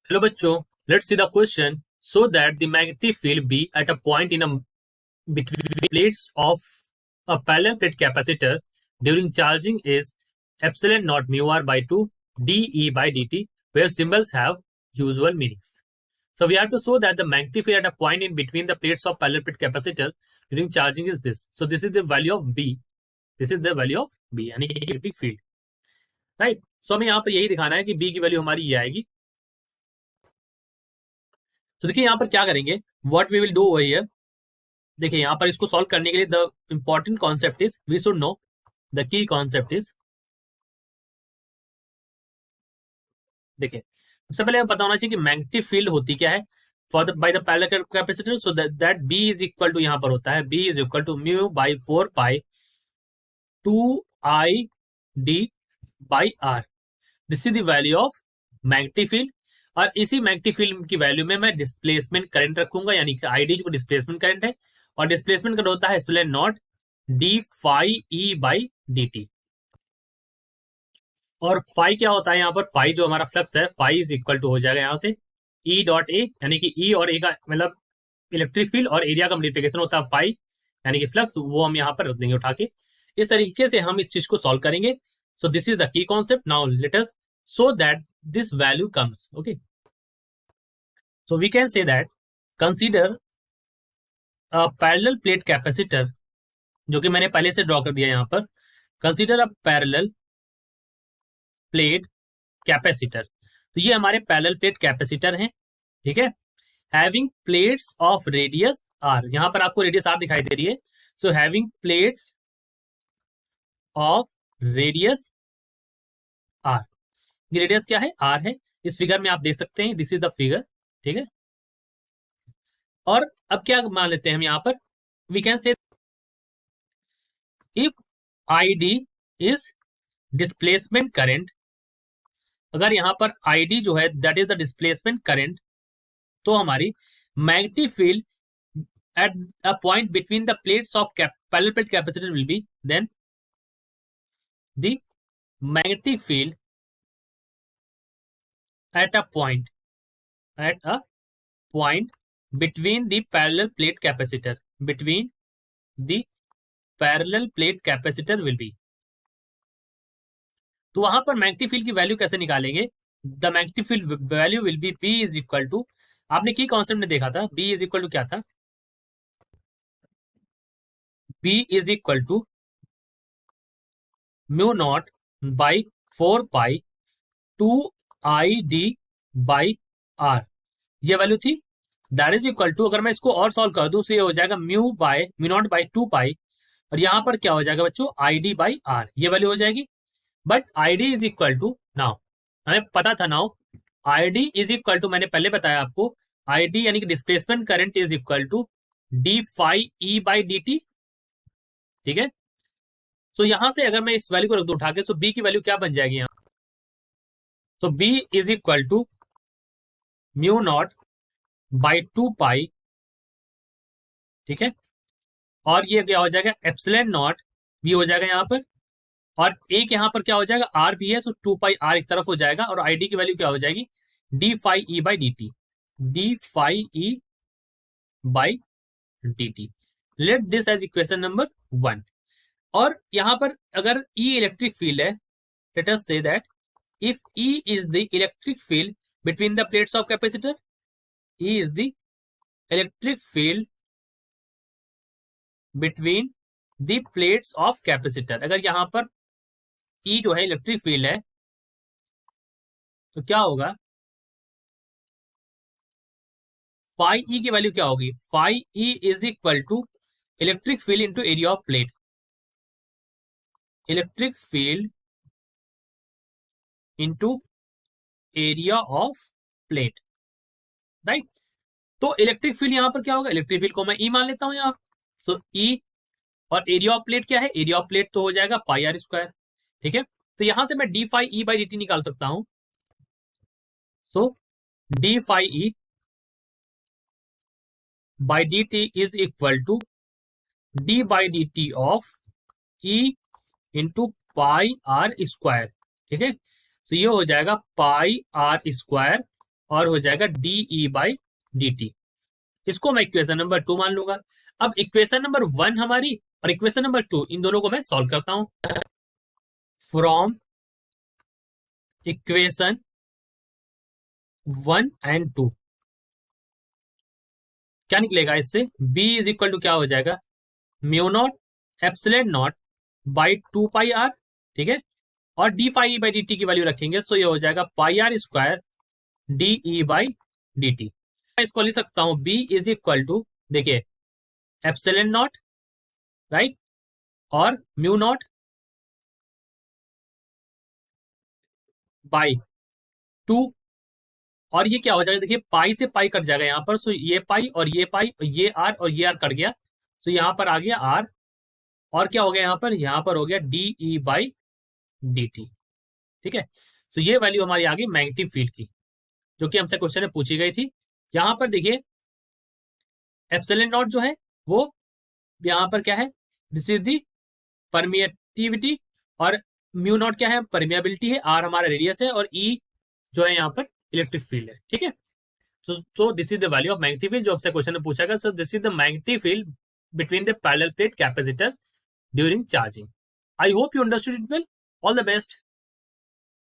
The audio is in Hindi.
Hello बच्चों, let's see the question. So that the magnetic field B at a point in a between plates of a parallel plate capacitor during charging is epsilon naught mu r by 2 dE by dt, where symbols have usual meanings. So we have to show that the magnetic field at a point in between the plates of parallel plate capacitor during charging is this. So this is the value of B. This is the value of B, यानी कि magnetic field, right? So हमें यहाँ पर यही दिखाना है कि B की वैल्यू हमारी ये आएगी. तो देखिए यहाँ पर क्या करेंगे, what we will do over here. देखिए यहाँ पर इसको सॉल्व करने के लिए the important concept is we should know the key concept is. देखिए सबसे पहले पता होना चाहिए कि मैग्नेटिक फील्ड होती क्या है for the by the parallel capacitor. So that B is equal to यहाँ पर होता है B is equal to mu by 4 pi 2 I D by R. This is the value of magnetic field. और इसी मैग्नेटिक फील्ड की वैल्यू में मैं डिस्प्लेसमेंट करंट रखूंगा, यानी कि आईडी जो डिस्प्लेसमेंट करंट है, और डिस्प्लेसमेंट करंट होता है epsilon naught D phi E by D T. और फाई क्या होता है यहाँ पर, फाई जो हमारा फ्लक्स है, फाई इज इक्वल टू हो जाएगा यहाँ से ई डॉट ए, यानी कि ई और ए का मतलब इलेक्ट्रिक फील्ड और एरिया का मल्टीप्लिकेशन होता है फाई, यानी कि फ्लक्स, वो हम यहाँ पर रख देंगे उठा के. इस तरीके से हम इस चीज को सॉल्व करेंगे. So this is the key concept. Now let us so that this value comes. Okay, so we can say that consider a parallel plate capacitor, जो कि मैंने पहले से ड्रॉ कर दिया यहाँ पर. Consider a parallel plate capacitor. तो ये हमारे पैरेलल प्लेट कैपेसिटर हैं, ठीक है, having plates of radius R. यहां पर आपको रेडियस आर दिखाई दे रही है. So having plates of radius R. ये रेडियस क्या है, आर है. इस फिगर में आप देख सकते हैं, दिस इज द फिगर, ठीक है. और अब क्या मान लेते हैं हम यहाँ पर, we can say if I D is displacement current. अगर यहाँ पर आई डी जो है that is the displacement current, तो हमारी magnetic field at a point between the plates of parallel plate capacitor will be, then the magnetic field at a point between the parallel plate capacitor will be. तो वहां पर मैग्नेटिक फील्ड की वैल्यू कैसे निकालेंगे. The magnetic field value will be B is equal to, आपने की कॉन्सेप्ट में देखा था, बी इज इक्वल टू क्या था, B is equal to mu naught by 4 pi 2 I D by R. ये वैल्यू थी. दैट इज इक्वल टू, अगर मैं इसको और सॉल्व कर दूं तो ये हो जाएगा म्यू नॉट बाई 2 पाई, और यहां पर क्या हो जाएगा बच्चों, आई डी बाई आर. ये वैल्यू हो जाएगी. But I D is equal to, now हमें पता था, now I D is equal to, मैंने पहले बताया आपको, आई डी यानी कि displacement current is equal to D phi E by D T, ठीक है. सो यहां से अगर मैं इस वैल्यू को रख दूं उठा के, सो बी की वैल्यू क्या बन जाएगी यहाँ. So B is equal to mu naught by 2 pi, ठीक है, और ये क्या हो जाएगा एप्सिलॉन नॉट भी हो जाएगा यहाँ पर, और एक यहाँ पर क्या हो जाएगा, आर भी है, सो 2 पाई आर एक तरफ हो जाएगा, और आई डी की वैल्यू क्या हो जाएगी, D phi E by D T, D phi E by D T. Let this as equation number 1. और यहाँ पर अगर ई इलेक्ट्रिक फील्ड है, let us say that if E is the electric field between the plates of capacitor, E is the electric field between the plates of capacitor. अगर यहाँ पर E जो है इलेक्ट्रिक फील्ड है, तो क्या होगा, फाई E की वैल्यू क्या होगी, phi E is equal to electric field into area of plate, electric field into area of plate, right. तो इलेक्ट्रिक फील्ड यहाँ पर क्या होगा, इलेक्ट्रिक फील्ड को मैं ई मान लेता हूँ यहाँ. सो ई, और एरिया ऑफ प्लेट क्या है, एरिया ऑफ प्लेट तो हो जाएगा पाई आर स्क्वायर, ठीक है. तो यहां से मैं d phi E by D t निकाल सकता हूं. So d phi E by D t is equal to d by D t of E into pi r square, ठीक है. तो ये हो जाएगा पाई आर स्क्वायर, और हो जाएगा dE/dt। इसको मैं इक्वेशन नंबर 2 मान लूंगा। अब इक्वेशन नंबर 1 हमारी और इक्वेशन नंबर 2, इन दोनों को मैं सॉल्व करता हूं। फ्रॉम इक्वेशन 1 एंड 2 क्या निकलेगा इससे, b इज इक्वल टू क्या हो जाएगा, mu naught epsilon naught by 2 pi r, ठीक है, और d phi by D t की वैल्यू रखेंगे, तो ये हो जाएगा pi r square d E by D t. मैं इसको लिख सकता हूं b इज इक्वल टू, देखिए, एप्सिलॉन नॉट, राइट, और म्यू नॉट बाई 2, और ये क्या हो जाएगा, देखिए पाई से पाई कट जाएगा यहाँ पर, सो ये पाई और ये पाई और ये आर और ये आर कट गया, तो यहाँ पर आ गया आर, और क्या हो गया यहाँ पर हो गया D E by D T, ठीक है। तो ये वैल्यू हमारी आ गई मैग्नेटिक फील्ड की, जो कि हमसे क्वेश्चन में पूछी गई थी। यहाँ पर देखिए एप्सिलॉन नॉट जो है वो यहाँ पर क्या है, दिस इज दी परमिएटिविटी, और म्यू नॉट क्या है, परमिएबिलिटी है, आर हमारा रेडियस है, और ई जो है यहाँ पर इलेक्ट्रिक फील्ड है, ठीक है। So this is the value of magnetic field जो आपसे क्वेश्चन में पूछा गया। So this is the magnetic field between the parallel plate capacitor during charging. I hope you understood it well. All the best.